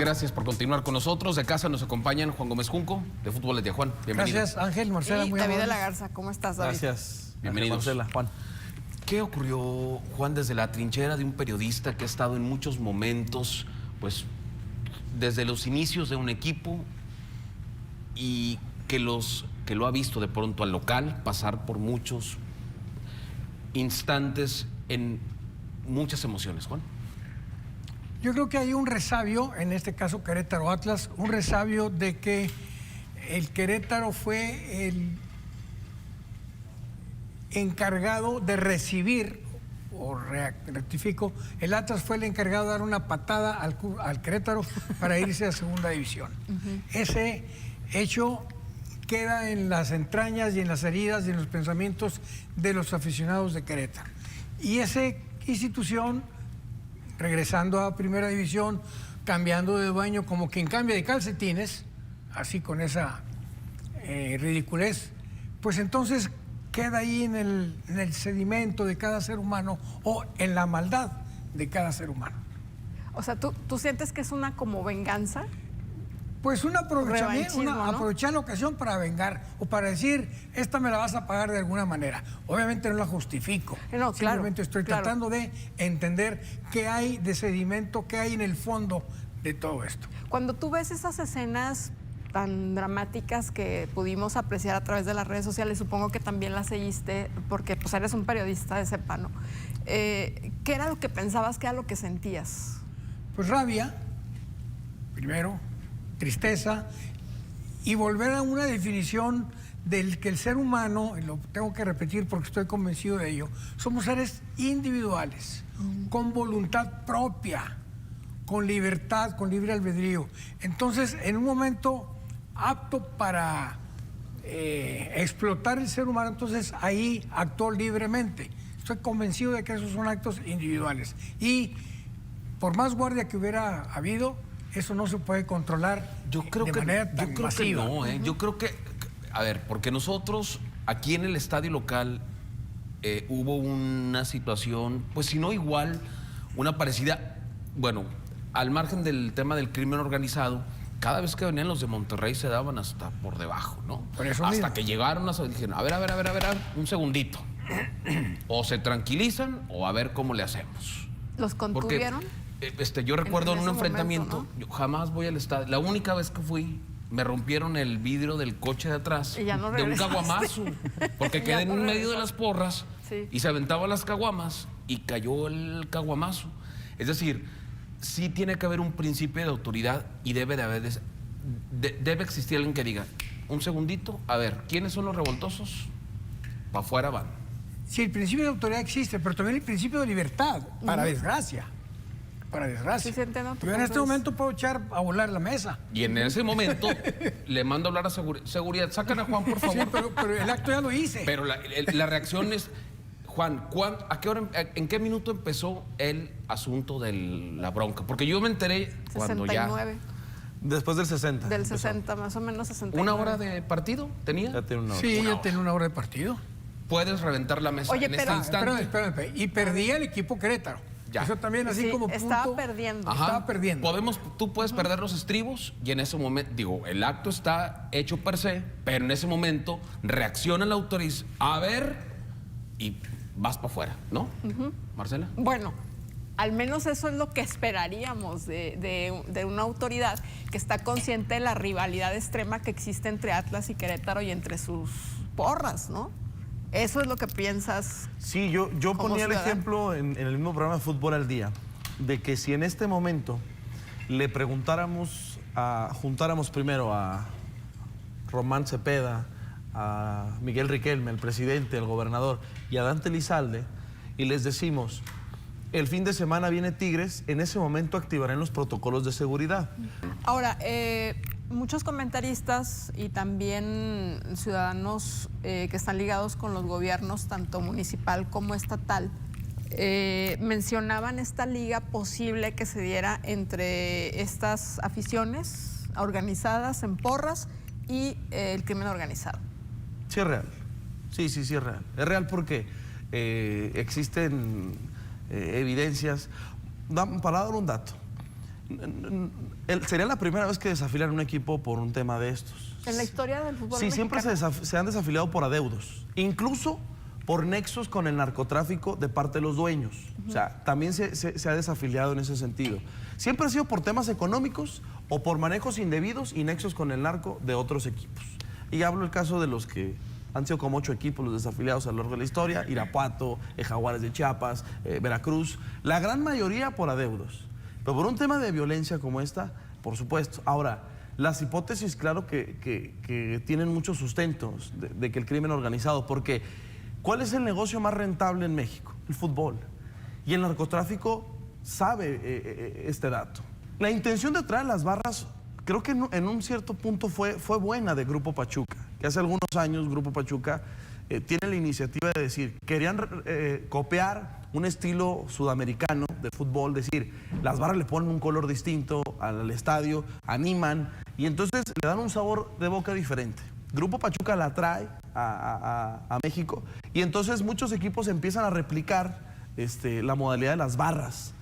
Gracias por continuar con nosotros. De casa nos acompañan Juan Gómez Junco, de Fútbol de Tía Juan. Bienvenido. Gracias, Ángel, Marcela, Y muy David de amable. la Garza, ¿cómo estás, David? Gracias. Bienvenidos. Marcela, Juan. ¿Qué ocurrió, Juan, desde la trinchera de un periodista que ha estado en muchos momentos, pues, desde los inicios de un equipo y que lo ha visto de pronto al local pasar por muchos instantes en muchas emociones, Juan? Yo creo que hay un resabio, en este caso Querétaro Atlas, un resabio de que el Querétaro fue el encargado de recibir, o rectifico, el Atlas fue el encargado de dar una patada al Querétaro para irse a segunda división. Ese hecho queda en las entrañas y en las heridas y en los pensamientos de los aficionados de Querétaro. Y esa institución, regresando a primera división, cambiando de dueño como quien cambia de calcetines, así con esa ridiculez, pues entonces queda ahí en el sedimento de cada ser humano o en la maldad de cada ser humano. O sea, ¿tú sientes que es una como venganza? Pues un aprovechamiento, Revanchismo, ¿no? aprovechar la ocasión para vengar o para decir, esta me la vas a pagar de alguna manera. Obviamente no la justifico. No, claro, Simplemente estoy claro. tratando de entender qué hay de sedimento, qué hay en el fondo de todo esto. Cuando tú ves esas escenas tan dramáticas que pudimos apreciar a través de las redes sociales, supongo que también las seguiste porque pues eres un periodista de cepa, ¿no? ¿Qué era lo que pensabas, qué era lo que sentías? Pues rabia, primero, tristeza, y volver a una definición del que el ser humano, y lo tengo que repetir porque estoy convencido de ello, somos seres individuales, con voluntad propia, con libertad, con libre albedrío. Entonces, en un momento apto para explotar el ser humano, entonces ahí actuó libremente. Estoy convencido de que esos son actos individuales. Y por más guardia que hubiera habido, eso no se puede controlar de manera tan masiva. No, yo creo que, a ver, porque nosotros aquí en el estadio local hubo una situación, pues si no igual, una parecida, bueno, al margen del tema del crimen organizado, cada vez que venían los de Monterrey se daban hasta por debajo, ¿no? Por eso hasta mismo. que llegaron a dijeron, a ver, un segundito. O se tranquilizan o a ver cómo le hacemos. ¿Los contuvieron? Yo recuerdo en un ese enfrentamiento, momento, ¿no? yo jamás voy al estadio. La única vez que fui, me rompieron el vidrio del coche de atrás Y ya no de un regresaste. caguamazo, porque Ya quedé no en medio de regresaste. las porras Sí. y se aventaban las caguamas y cayó el caguamazo. Es decir, sí tiene que haber un principio de autoridad y debe de haber, debe existir alguien que diga, un segundito, a ver, ¿quiénes son los revoltosos? Para afuera van. Sí, el principio de autoridad existe, pero también el principio de libertad, para desgracia. Para desgracia. Sí, sí, entiendo tu Yo en este punto de momento puedo echar a volar la mesa. Y en ese momento le mando a hablar a seguridad, sacan a Juan, por favor. Sí, pero el acto ya lo hice. Pero la reacción es, Juan, ¿a qué hora, en qué minuto empezó el asunto de la bronca? Porque yo me enteré cuando 69. Después del 60. Del empezó. 60, más o menos 69. ¿Ya ¿Una hora de partido tenía? Ya tiene una hora. Sí, ya tiene una hora de partido. Puedes reventar la mesa Oye, en pero- este instante. Espérame. Y perdía el equipo Querétaro. Ya. Eso también así Sí, como punto. estaba perdiendo. Ajá. Estaba perdiendo. Tú puedes perder los estribos y en ese momento, digo, el acto está hecho per se, pero en ese momento reacciona la autoridad, a ver, y vas para afuera, ¿no? Marcela. Bueno, al menos eso es lo que esperaríamos de una autoridad que está consciente de la rivalidad extrema que existe entre Atlas y Querétaro y entre sus porras, ¿no? Eso es lo que piensas. Sí, yo como ponía el ciudadano. ejemplo en el mismo programa de Fútbol al Día, de que si en este momento le preguntáramos, juntáramos primero a Román Cepeda, a Miguel Riquelme, el presidente, el gobernador, y a Dante Elizalde, y les decimos, el fin de semana viene Tigres, en ese momento activarán los protocolos de seguridad. Ahora, muchos comentaristas y también ciudadanos que están ligados con los gobiernos, tanto municipal como estatal, mencionaban esta liga posible que se diera entre estas aficiones organizadas en porras y el crimen organizado. Sí es real. Sí, es real. Es real porque existen evidencias. Para dar un dato, sería la primera vez que desafiliaran un equipo por un tema de estos. En la historia del fútbol Sí, siempre mexicano. se han desafiliado por adeudos, incluso por nexos con el narcotráfico de parte de los dueños. O sea, también se ha desafiliado en ese sentido. Siempre ha sido por temas económicos o por manejos indebidos y nexos con el narco de otros equipos. Y hablo el caso de los que han sido como 8 equipos los desafiliados a lo largo de la historia: Irapuato, Jaguares de Chiapas, Veracruz. La gran mayoría por adeudos. Pero por un tema de violencia como esta, por supuesto. Ahora, las hipótesis, claro que tienen muchos sustentos de que el crimen organizado, porque ¿cuál es el negocio más rentable en México? El fútbol. Y el narcotráfico sabe este dato. La intención de traer las barras, creo que en un cierto punto fue buena de Grupo Pachuca, que hace algunos años Grupo Pachuca tiene la iniciativa de decir, querían copiar un estilo sudamericano de fútbol, decir, las barras le ponen un color distinto al estadio, animan, y entonces le dan un sabor de boca diferente. Grupo Pachuca la trae a México, y entonces muchos equipos empiezan a replicar la modalidad de las barras.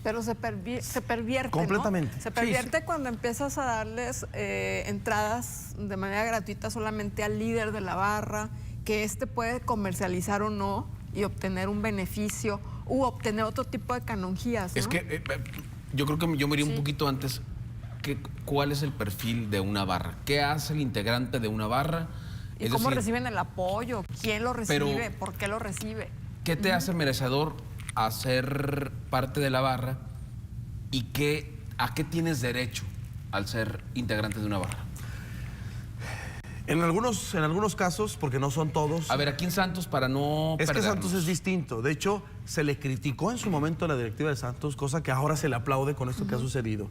Pero se pervierte, Completamente. ¿no? Se pervierte cuando empiezas a darles entradas de manera gratuita solamente al líder de la barra, que éste puede comercializar o no y obtener un beneficio u obtener otro tipo de canonjías, ¿no? Es que yo creo que yo me iría un poquito antes. ¿Cuál es el perfil de una barra? ¿Qué hace el integrante de una barra? ¿Y cómo reciben el apoyo? ¿Quién lo recibe? ¿Por qué lo recibe? ¿Qué te hace merecedor a ser parte de la barra y a qué tienes derecho al ser integrante de una barra? En algunos casos, porque no son todos. A ver, aquí en Santos, para no Es que perdernos. Santos es distinto. De hecho, se le criticó en su momento a la directiva de Santos, cosa que ahora se le aplaude con esto que ha sucedido.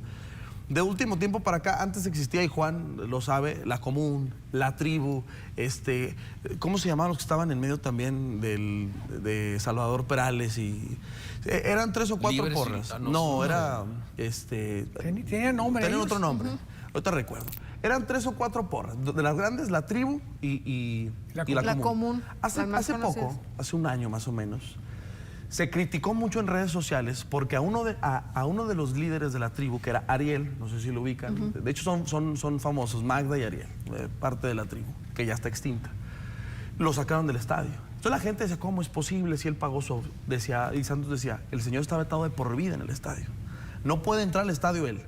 De último tiempo para acá, antes existía, y Juan lo sabe, la Común, la Tribu, ¿cómo se llamaban los que estaban en medio también de Salvador Perales? Eran 3 o 4 Libres y- porras. no, No, sí, era... Tenía nombre. Tenían ellos. otro nombre. Ahorita recuerdo. Eran 3 o 4 porras. De las grandes, la Tribu y La Común. Hace Las más poco, conocidas. hace un año más o menos, se criticó mucho en redes sociales porque a uno de los líderes de la Tribu, que era Ariel, no sé si lo ubican, de hecho son famosos, Magda y Ariel, parte de la Tribu, que ya está extinta, lo sacaron del estadio. Entonces la gente decía, ¿cómo es posible si él pagó y Santos decía, el señor está vetado de por vida en el estadio. No puede entrar al estadio él.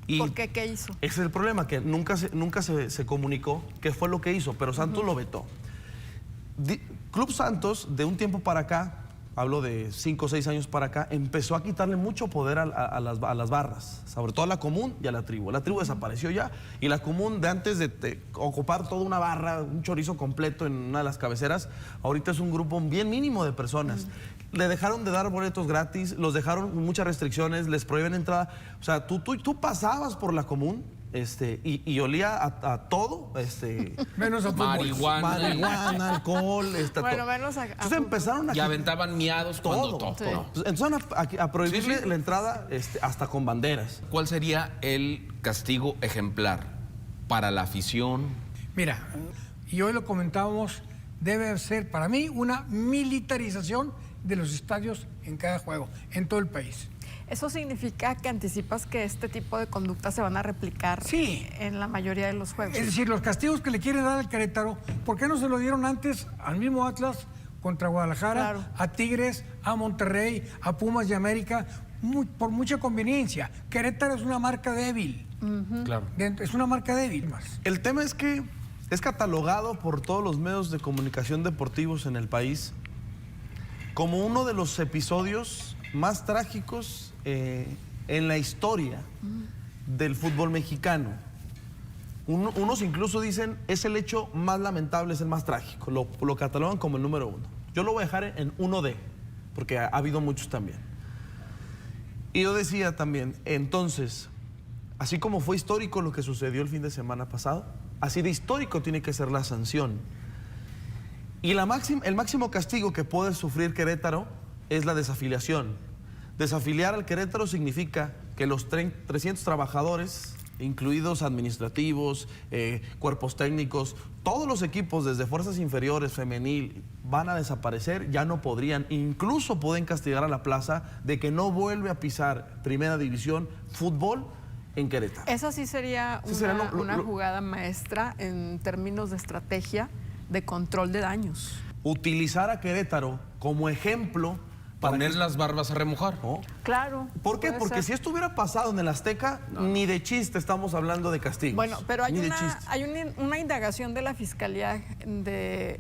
Y ¿Por qué? ¿Qué hizo? ese es el problema, que nunca se comunicó qué fue lo que hizo, pero Santos lo vetó. Club Santos, de un tiempo para acá, hablo de 5 o 6 años para acá, empezó a quitarle mucho poder a las barras, sobre todo a la Común y a la Tribu. La Tribu desapareció ya, y la Común, de antes de ocupar toda una barra, un chorizo completo en una de las cabeceras, ahorita es un grupo bien mínimo de personas. Le dejaron de dar boletos gratis, los dejaron con muchas restricciones, les prohíben entrada. O sea, tú pasabas por la Común y olía a todo, Menos a fútbol. Marihuana. alcohol, Bueno, todo. menos a Entonces empezaron a Y aventaban miados cuando todo. Sí. todo. Empezaron a prohibirle Sí, sí. la entrada hasta con banderas. ¿Cuál sería el castigo ejemplar para la afición? Mira, y hoy lo comentábamos, debe ser para mí una militarización de los estadios en cada juego, en todo el país. ¿Eso significa que anticipas que este tipo de conductas se van a replicar Sí. en la mayoría de los juegos? Es decir, los castigos que le quieren dar al Querétaro, ¿por qué no se lo dieron antes al mismo Atlas contra Guadalajara, Claro. a Tigres, a Monterrey, a Pumas y América? Por mucha conveniencia. Querétaro es una marca débil. Claro. Es una marca débil más. El tema es que es catalogado por todos los medios de comunicación deportivos en el país como uno de los episodios más trágicos en la historia del fútbol mexicano. Unos incluso dicen, es el hecho más lamentable, es el más trágico. Lo catalogan como el número 1. Yo lo voy a dejar en 1D, porque ha habido muchos también. Y yo decía también, entonces, así como fue histórico lo que sucedió el fin de semana pasado, así de histórico tiene que ser la sanción. Y el máximo castigo que puede sufrir Querétaro es la desafiliación. Desafiliar al Querétaro significa que los 300 trabajadores incluidos administrativos, cuerpos técnicos, todos los equipos desde fuerzas inferiores, femenil, van a desaparecer, ya no podrían, incluso pueden castigar a la Plaza de que no vuelve a pisar primera división fútbol en Querétaro. Esa sí sería una jugada maestra en términos de estrategia de control de daños. Utilizar a Querétaro como ejemplo para Poner las barbas a remojar. ¿no? Claro. ¿Por qué? puede Porque ser. si esto hubiera pasado en el Azteca, ni de chiste estamos hablando de castigos. Bueno, pero hay ni de chiste. una indagación de la Fiscalía de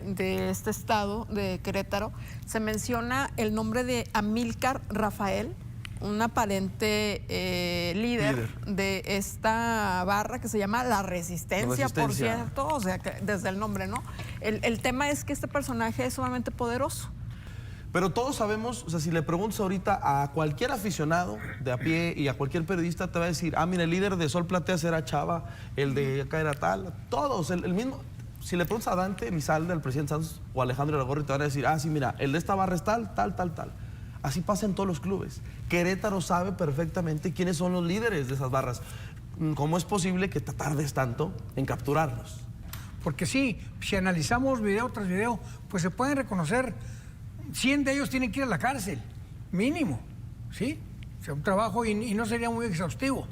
este estado, de Querétaro. Se menciona el nombre de Amílcar Rafael, un aparente líder de esta barra que se llama La Resistencia, por Resistencia. cierto, o sea, desde el nombre, ¿no? El tema es que este personaje es sumamente poderoso. Pero todos sabemos, o sea, si le preguntas ahorita a cualquier aficionado de a pie y a cualquier periodista, te va a decir, ah, mira, el líder de Sol Plateas era Chava, el de acá era tal, todos, el mismo. Si le preguntas a Dante Elizalde, al presidente Santos, o a Alejandro Iragorri, te van a decir, ah, sí, mira, el de esta barra es tal, tal, tal, tal. Así pasa en todos los clubes. Querétaro sabe perfectamente quiénes son los líderes de esas barras. ¿Cómo es posible que te tardes tanto en capturarlos? Porque sí, si analizamos video tras video, pues se pueden reconocer, 100 de ellos tienen que ir a la cárcel, mínimo, ¿sí? O sea, un trabajo y no sería muy exhaustivo.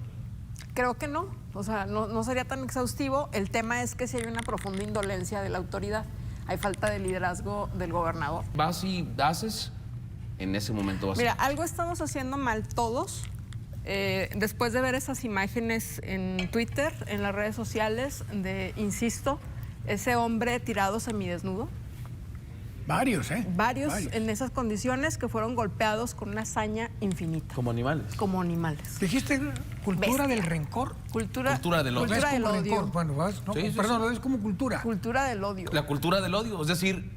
Creo que no, o sea, no sería tan exhaustivo. El tema es que si hay una profunda indolencia de la autoridad, hay falta de liderazgo del gobernador. Vas y haces, en ese momento vas. Mira, algo estamos haciendo mal todos. Después de ver esas imágenes en Twitter, en las redes sociales, insisto, ese hombre tirado semidesnudo, Varios, ¿eh? varios en esas condiciones que fueron golpeados con una hazaña infinita, Como animales. como animales. ¿Dijiste cultura Bestia. del rencor? Cultura Del odio. ¿Lo ves Cultura del como odio. rencor? Bueno, no, Sí, sí, perdón, sí. lo ves como cultura. Cultura del odio. La cultura del odio, es decir,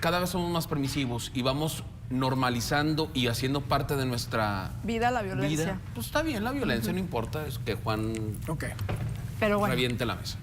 cada vez somos más permisivos y vamos normalizando y haciendo parte de nuestra Vida, la violencia. vida. Pues está bien la violencia, no importa, es que Juan Ok. Pero bueno. reviente la mesa.